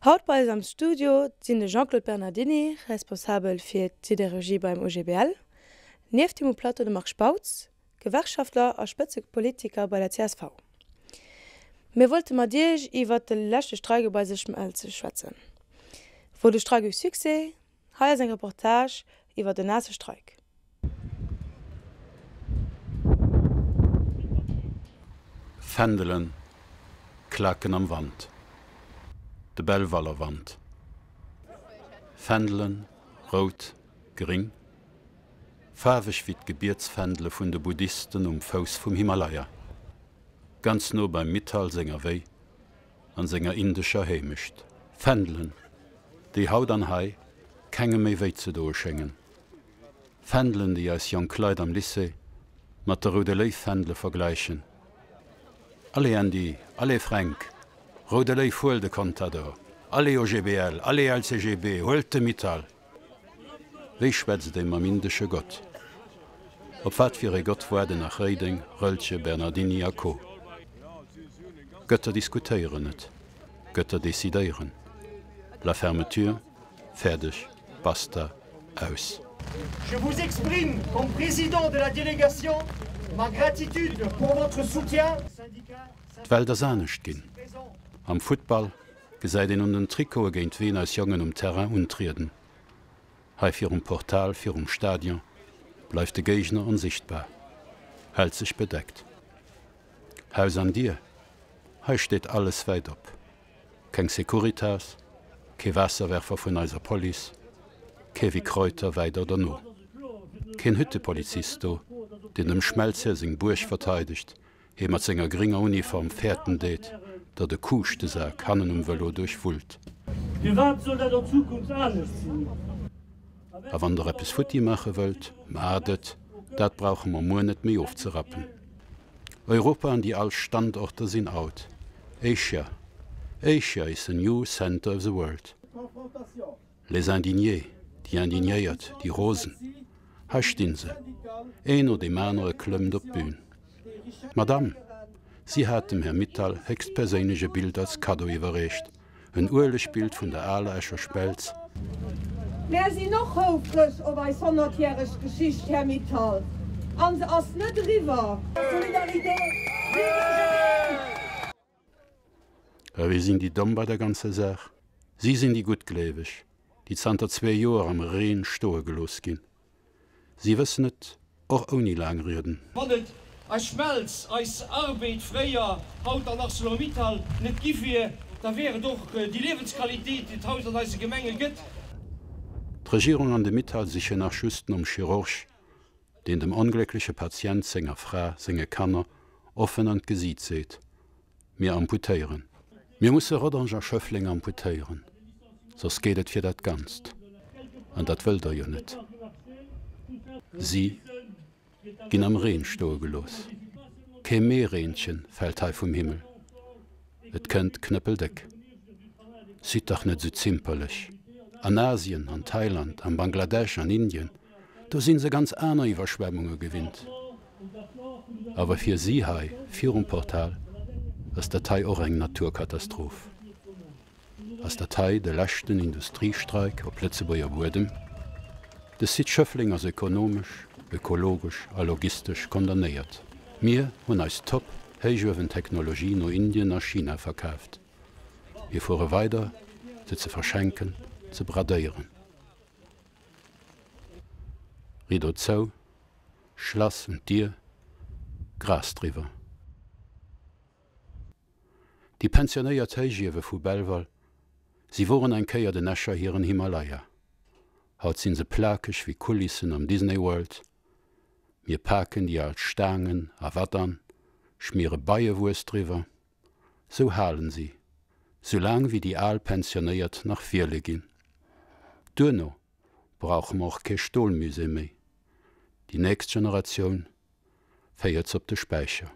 Haut bei am Studio sind Jean-Claude Bernardini, responsabel für die Siderurgie beim OGBL, neben dem Plateau de Marc Spautz, Gewerkschaftler und Spitzenpolitiker bei der CSV. Wir wollten mit dir über den letzten Streik bei sich zu schwätzen. Wo der Streik ist Succès, hier ist eine Reportage über den nächsten Streik. Fendelen, Klacken am Wand. De Bellwaller Wand. Fendelen, rot, gering. Farbig wie Gebirgsfendele vun de Buddhisten Fuß vom Himalaya. Ganz nur beim Mittalsänger Wei an Sänger indischer Hemischt. Fendelen, die Haut an Hai, kenge méi wei ze durchschengen. Fendelen, die als Jan Kleid am Lycée mat der Rodelei-Fendele vergleichen. Alle Andy, alle Frank, Rodelei fuel de Contador, alle OGBL, alle LCGB, holte Mittal. Wéi schwätzt dem am indische Gott? Op wat fir e Gott wurde nach Reding, Rölche, Bernardini a Co. Götter diskutieren net, Götter desideieren. La fermeture, fertig, basta, aus. Je vous exprime, comme président de la délégation, ma gratitude pour votre soutien. D'Welt der sanecht ginn. Am Football gesäit den den Trikoe géint wen als Jungen Terrain untriden. Hei fir Portal fir Stadion bleif de Gegner unsichtbar, hält sich bedeckt. Haus an dir, hei steht alles weit op. Keng Securitas, ke Wasserwerfer vun eiser Poli, ke wie Kräuter weit oder no. Ken Hüttepolizisto, den dem Schmelzesing Burch verteidigt, he mat senger geringer Uniform fährten deet, dat de Kuchte sa kannen Velo durchwult. A wann der Appes Futti mache wëlt, madet, dat brauchen man mo net méi aufzurappen. Europa an die als Standorte sinn out. Asia. Asia is a new center of the world. Les indignés, die indignéiert, die Rosen. Hachttin se. Een oder de Männer klëmmt op Bühn. Madame, sie hat dem Herr Mittal höchst persönliche Bild als Kado überreicht. Ein urlich Bild von der Aaleischer Spelz. Wer Sie noch höflich auf eine 100-jährige Geschichte, Herr Mittal? An Sie als nicht drüber. Solidarität! Ja, wie sind die dumm bei der ganzen Sache? Sie sind die gutgläubig, die 2 Jahre am Rhein stohe gelos gehen. Sie wissen nicht, auch ohne lang reden. Als Schmelz, als Arbeit freier Haut an ArcelorMittal net gifir, da wäre doch die Lebensqualität die tausend als Gemenge gibt. Die Regierung an de Mittal sich nach Schüsten Chirurg, den dem unglückliche Patient senger Frau, seine Kanner offen an Gesicht seht. Mir amputieren. Mir muss Rodanger Schöffling amputieren. Sos geht et fir dat ganz. An dat will ja net. Sie ginn am Rhein stohe gelos. Ke Meerrähnchen fällt hei vom Himmel. Et kënnt knëppeldeck. Sieht doch net so zimperlich. An Asien, an Thailand, an Bangladesch, an Indien, da sind se ganz aner Überschwemmungen gewinnt. Aber fir sie hei, fir Portal, ass der Thai auch eng Naturkatastroph. Ass der Thai de lächten Industriestreik op Plätzebuer Wurdem, des sieht Schöffling als ökonomisch, ökologisch a logistisch kondamnéiert. Mir hunn als top héijowen Technologie no Indien nach China verkauft. Wir fuhren weiter, sie zu verschenken, zu bradeieren. Rido zou, Schloss und Dir, Gras drüber. Die pensionéiert Héijiewe vu Belval, sie waren ein Keier de Näscher hier in Himalaya. Haut sind se plakisch wie Kulissen am Disney World. Mir packen die als Stangen, a Wattern, schmiere Bayewurst drüber. So halen sie, so lang wie die Aal pensioniert nach Vierle gin. Dünno brauchen wir auch kein Stohlmüse mehr. Die nächste Generation feiert's op de Speicher.